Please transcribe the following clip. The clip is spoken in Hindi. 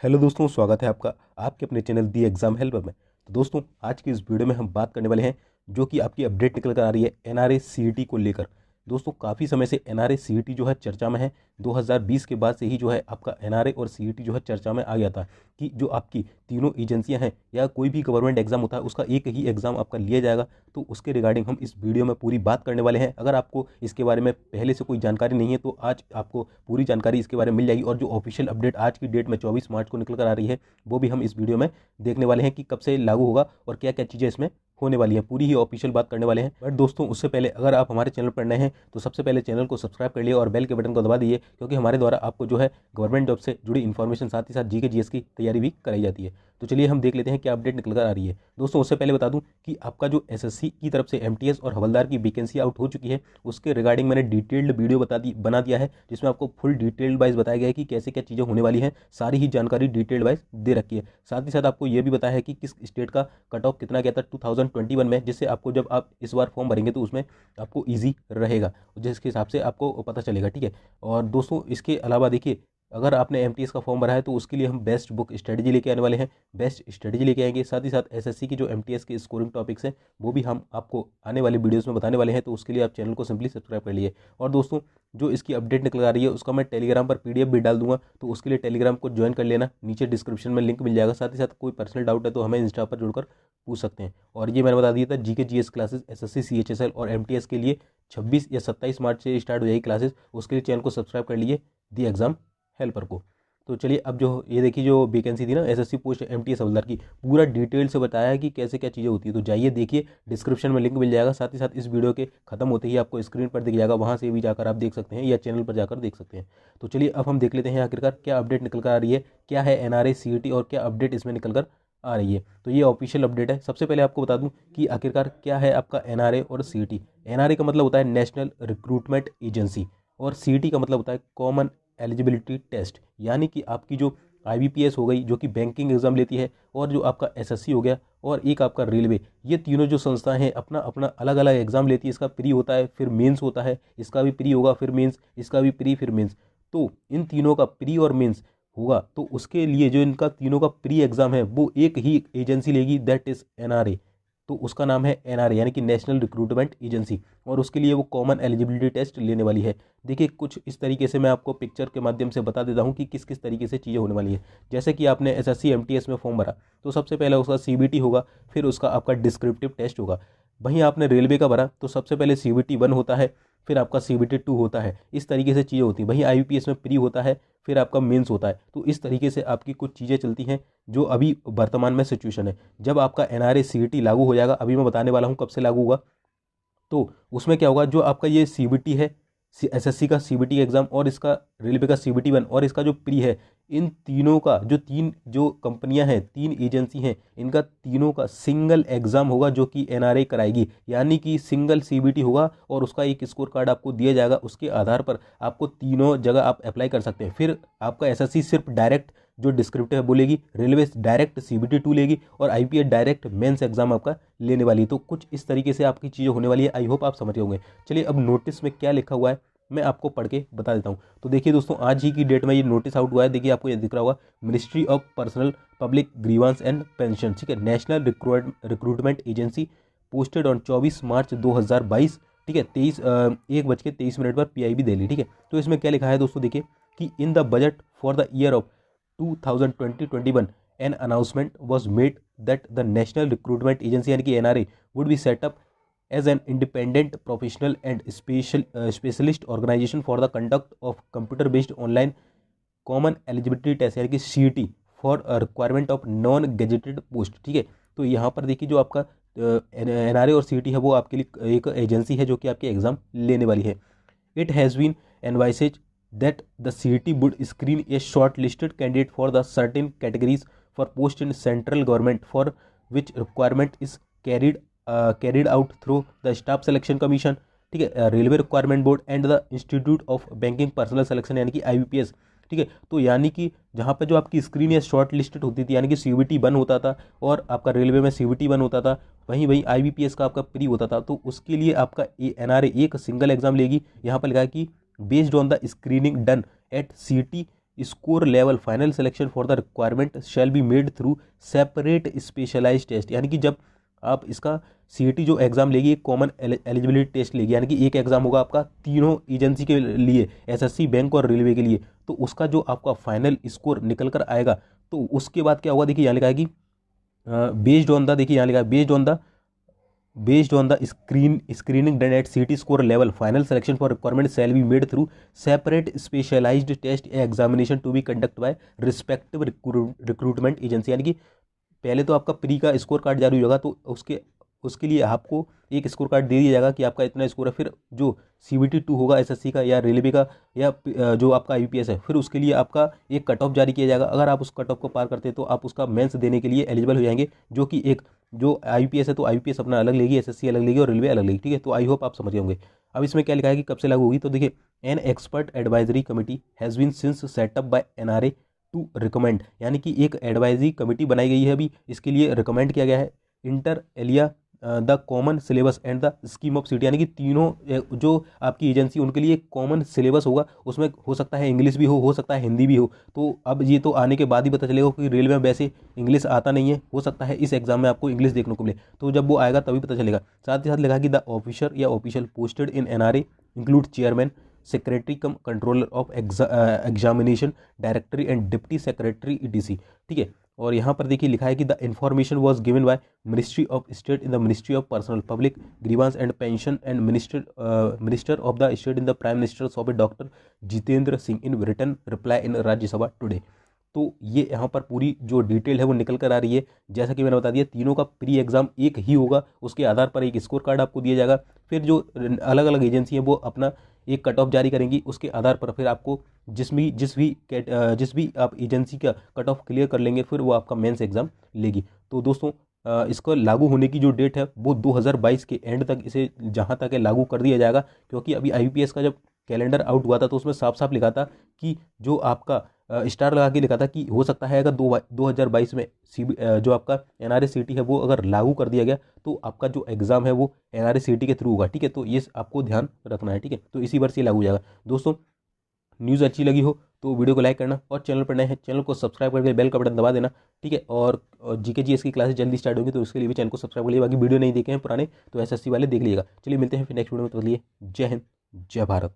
हेलो दोस्तों, स्वागत है आपका आपके अपने चैनल दी एग्जाम हेल्पर में। तो दोस्तों, आज की इस वीडियो में हम बात करने वाले हैं जो कि आपकी अपडेट निकल कर आ रही है एनआरए सीईटी को लेकर। दोस्तों, काफ़ी समय से एनआरए सीईटी जो है चर्चा में है। 2020 के बाद से ही जो है आपका एनआरए और सीईटी जो है चर्चा में आ गया था कि जो आपकी तीनों एजेंसियां हैं या कोई भी गवर्नमेंट एग्जाम होता है उसका एक ही एग्जाम आपका लिया जाएगा। तो उसके रिगार्डिंग हम इस वीडियो में पूरी बात करने वाले हैं। अगर आपको इसके बारे में पहले से कोई जानकारी नहीं है तो आज आपको पूरी जानकारी इसके बारे में मिल जाएगी। और जो ऑफिशियल अपडेट आज की डेट में 24 मार्च को निकल कर आ रही है वो भी हम इस वीडियो में देखने वाले हैं कि कब से लागू होगा और क्या क्या चीज़ें इसमें होने वाली है। पूरी ही ऑफिशियल बात करने वाले हैं। बट दोस्तों, उससे पहले अगर आप हमारे चैनल पर नए हैं तो सबसे पहले चैनल को सब्सक्राइब कर लिए और बेल के बटन को दबा दिए, क्योंकि हमारे द्वारा आपको जो है गवर्नमेंट जॉब से जुड़ी इन्फॉर्मेशन साथ ही साथ जीके जीएस की तैयारी भी कराई जाती है। तो चलिए हम देख लेते हैं क्या अपडेट निकल कर आ रही है। दोस्तों, उससे पहले बता दूं कि आपका जो एसएससी की तरफ से एमटीएस और हवलदार की वैकेंसी आउट हो चुकी है, उसके रिगार्डिंग मैंने डिटेल्ड वीडियो बना दिया है, जिसमें आपको फुल डिटेल्ड वाइज बताया गया है कि कैसे क्या चीज़ें होने वाली हैं। सारी ही जानकारी डिटेल्ड वाइज दे रखी है। साथ ही साथ आपको ये भी बताया है कि किस स्टेट का कट ऑफ कितना गया था 2021 में, जिससे आपको जब आप इस बार फॉर्म भरेंगे तो उसमें आपको ईजी रहेगा, जिसके हिसाब से आपको पता चलेगा। ठीक है। और दोस्तों, इसके अलावा देखिए, अगर आपने एमटीएस का फॉर्म भरा है तो उसके लिए हम बेस्ट बुक स्ट्रेटजी लेके आने वाले हैं। बेस्ट स्ट्रेटजी लेके आएंगे। साथ ही साथ एसएससी की जो एमटीएस के स्कोरिंग टॉपिक्स हैं वो भी हम आपको आने वाली वीडियोस में बताने वाले हैं। तो उसके लिए आप चैनल को सिंपली सब्सक्राइब कर लिए। और दोस्तों, जो इसकी अपडेट निकल आ रही है उसका मैं टेलीग्राम पर पीडीएफ भी डाल दूंगा, तो उसके लिए टेलीग्राम को ज्वाइन कर लेना। नीचे डिस्क्रिप्शन में लिंक मिल जाएगा। साथ ही साथ कोई पर्सनल डाउट है तो हमें इंस्टा पर जुड़कर पूछ सकते हैं। और ये मैंने बता दिया था, GK GS classes SSC CHSL और एमटीएस के लिए 26 या 27 मार्च से स्टार्ट हो जाएगी क्लासेस। उसके लिए चैनल को सब्सक्राइब कर लिए दी एग्जाम हेल्पर को। तो चलिए, अब जो ये देखिए, जो वैकेंसी थी ना एसएससी पोस्ट एमटीएस हवलदार की, पूरा डिटेल से बताया है कि कैसे क्या चीज़ें होती है। तो जाइए देखिए, डिस्क्रिप्शन में लिंक मिल जाएगा। साथ ही साथ इस वीडियो के खत्म होते ही आपको स्क्रीन पर दिख जाएगा, वहाँ से भी जाकर आप देख सकते हैं या चैनल पर जाकर देख सकते हैं। तो चलिए, अब हम देख लेते हैं आखिरकार क्या अपडेट निकल कर आ रही है, क्या है एनआरए सीईटी और क्या अपडेट इसमें निकल कर आ रही है। तो ये ऑफिशियल अपडेट है। सबसे पहले आपको बता दूं कि आखिरकार क्या है आपका एनआरए और सीईटी। एनआरए का मतलब होता है नेशनल रिक्रूटमेंट एजेंसी, और सीईटी का मतलब होता है कॉमन एलिजिबिलिटी टेस्ट। यानी कि आपकी जो आईबीपीएस हो गई जो कि बैंकिंग एग्जाम लेती है, और जो आपका एसएससी हो गया, और एक आपका रेलवे, ये तीनों जो संस्थाएं हैं अपना अपना अलग अलग एग्जाम लेती है। इसका प्री होता है, फिर मेंस होता है, इसका भी प्री होगा, फिर मेंस, इसका भी प्री, फिर मेंस। तो इन तीनों का प्री और मेंस होगा, तो उसके लिए जो इनका तीनों का प्री एग्जाम है वो एक ही एजेंसी लेगी, दैट इज एनआरए। तो उसका नाम है एनआरए, यानी कि नेशनल रिक्रूटमेंट एजेंसी। और उसके लिए वो कॉमन एलिजिबिलिटी टेस्ट लेने वाली है। देखिए, कुछ इस तरीके से मैं आपको पिक्चर के माध्यम से बता देता हूँ कि किस किस तरीके से चीज़ें होने वाली है। जैसे कि आपने एसएससी एमटीएस में फॉर्म भरा तो सबसे पहले उसका सीबीटी होगा, फिर उसका आपका डिस्क्रिप्टिव टेस्ट होगा। वहीं आपने रेलवे का भरा तो सबसे पहले सीबीटी 1 होता है, फिर आपका सीबीटी 2 होता है। इस तरीके से चीज़ें होती हैं। वहीं आईबीपीएस में प्री होता है, फिर आपका मेंस होता है। तो इस तरीके से आपकी कुछ चीज़ें चलती हैं जो अभी वर्तमान में सिचुएशन है। जब आपका एनआरए सीईटी लागू हो जाएगा, अभी मैं बताने वाला हूँ कब से लागू होगा, तो उसमें क्या होगा, जो आपका ये सीबीटी है, एसएससी का सीबीटी एग्जाम, और इसका रेलवे का सीबीटी 1 और इसका जो प्री है, इन तीनों का जो तीन जो कंपनियां हैं, तीन एजेंसी हैं, इनका तीनों का सिंगल एग्जाम होगा जो कि एनआरए कराएगी। यानी कि सिंगल सीबीटी होगा और उसका एक स्कोर कार्ड आपको दिया जाएगा। उसके आधार पर आपको तीनों जगह आप अप्लाई कर सकते हैं। फिर आपका एसएससी सिर्फ डायरेक्ट जो डिस्क्रिप्टिव है बोलेगी, रेलवे डायरेक्ट सीबीटी 2 लेगी, और आईपीएस डायरेक्ट मेंस एग्जाम आपका लेने वाली है। तो कुछ इस तरीके से आपकी चीज़ें होने वाली है। आई होप आप समझ गए होंगे। चलिए, अब नोटिस में क्या लिखा हुआ है मैं आपको पढ़ के बता देता हूँ। तो देखिए दोस्तों, आज ही की डेट में ये नोटिस आउट हुआ है। देखिए, आपको ये दिख रहा होगा, ministry of personnel public grievance and pension, ठीक है, national recruitment agency, posted on 24 मार्च 2022, ठीक है, 1:23 पर पीआईबी दिल्ली। ठीक है। तो इसमें क्या लिखा है दोस्तों, देखिए कि in the budget for the year of 2020-21 an announcement was made that the National Recruitment Agency यानी कि NRA would be set up as an independent professional and specialist organization for the conduct of computer based online common eligibility test यानी कि CET for requirement of non gazetted post. ठीक है। तो यहाँ पर देखिए, जो आपका एनआरए और सीईटी है वो आपके लिए एक एजेंसी है जो कि आपके एग्जाम लेने वाली है। It has been envisaged that the CET would screen a shortlisted candidate for the certain categories for post in central government for which requirement is carried out through the staff selection commission, ठीक है, railway requirement board and the institute of banking personal selection यानी कि आईबीपीएस। ठीक है। तो यानी कि जहाँ पे जो आपकी स्क्रीन या शॉर्ट लिस्टेड होती थी, यानी कि सीबीटी 1 होता था और आपका रेलवे में सीबीटी 1 होता था, वहीं वहीं आईबीपीएस का आपका प्री होता था। तो उसके लिए आपका एनआरए एक सिंगल एग्जाम लेगी। यहाँ पर लिखा है कि based on the screening done at CET score level final selection for the requirement shall be made through separate specialised test. यानी कि जब आप इसका सीईटी जो एग्जाम लेगी एक कॉमन एलिजिबिलिटी टेस्ट लेगी, यानी कि एक एग्जाम होगा आपका तीनों एजेंसी के लिए, एसएससी, बैंक और रेलवे के लिए। तो उसका जो आपका फाइनल स्कोर निकल कर आएगा तो उसके बाद क्या होगा, देखिए यहाँ लिखा है कि बेस्ड ऑन द, देखिए यहाँ लिखा है based on the screening done at CET score level final selection for requirement shall be made through separate specialised test examination to be conduct by respective recruitment agency. यानी कि पहले तो आपका प्री का स्कोर कार्ड जारी होगा तो उसके लिए आपको एक स्कोर कार्ड दे दिया जाएगा कि आपका इतना स्कोर है। फिर जो सीबीटी 2 होगा एसएससी का या रेलवे का या जो आपका आईपीएस है, फिर उसके लिए आपका एक कट ऑफ जारी किया जाएगा। अगर आप उस कट ऑफ को पार करते हैं तो आप उसका मेंस देने के लिए एलिजिबल हो जाएंगे, जो कि एक जो आईपीएस है तो आईपीएस अपना अलग लेगी, एसएससी अलग लेगी और रेलवे अलग लेगी। ठीक है, तो आई होप आप समझ गए होंगे। अब इसमें क्या लिखा है कि कब से लागू होगी, तो देखिए an expert advisory committee has been since setup by NRA to recommend. यानी कि एक एडवाइजरी कमेटी बनाई गई है, अभी इसके लिए रिकमेंड किया गया है inter alia the common syllabus and the scheme of CT. यानी कि तीनों जो आपकी एजेंसी उनके लिए कॉमन सिलेबस होगा, उसमें हो सकता है इंग्लिश भी हो सकता है हिंदी भी हो। तो अब ये तो आने के बाद ही पता चलेगा कि रेलवे में वैसे इंग्लिश आता नहीं है, हो सकता है इस एग्जाम में आपको इंग्लिश देखने को मिले, तो जब वो आएगा तभी पता चलेगा। साथ ही साथ लिखा कि द ऑफिसर या official posted in NRA include chairman, secretary come controller of examination, directory and deputy secretary etc. ठीक है, और यहाँ पर देखिए लिखा है कि the information was given by ministry of state in the ministry of personnel public grievance and pension and minister of the state in the prime ministers of doctor Jitendra Singh in return reply in Rajya Sabha today. तो ये यहाँ पर पूरी जो डिटेल है वो निकल कर आ रही है। जैसा कि मैंने बता दिया, तीनों का प्री एग्जाम एक ही होगा, उसके आधार पर एक स्कोर कार्ड आपको दिया जाएगा। फिर जो अलग अलग एजेंसी है वो अपना एक कट ऑफ जारी करेंगी, उसके आधार पर फिर आपको जिस भी आप एजेंसी का कट ऑफ क्लियर कर लेंगे फिर वो आपका मेंस एग्जाम लेगी। तो दोस्तों इसको लागू होने की जो डेट है वो 2022 के एंड तक इसे जहाँ तक है लागू कर दिया जाएगा, क्योंकि अभी आईपीएस का जब कैलेंडर आउट हुआ था तो उसमें साफ साफ लिखा था कि जो आपका स्टार लगा के लिखा था कि हो सकता है अगर 2022 में जो आपका एनआरए सीटी है वो अगर लागू कर दिया गया तो आपका जो एग्ज़ाम है वो एनआरए सीटी के थ्रू होगा। ठीक है, तो ये आपको ध्यान रखना है। ठीक है, तो इसी वर्ष ये लागू हो जाएगा। दोस्तों न्यूज़ अच्छी लगी हो तो वीडियो को लाइक करना, और चैनल पर नए हैं चैनल को सब्सक्राइब करके बेल का बटन दबा देना। ठीक है, और जीके जीएस की क्लासेस जल्दी स्टार्ट होंगी तो उसके लिए भी चैनल को सब्सक्राइब करिए। बाकी वीडियो नहीं देखे हैं पुराने तो एसएससी वाले देख लीजिएगा। चलिए मिलते हैं फिर नेक्स्ट वीडियो में, तो लिए जय हिंद जय भारत।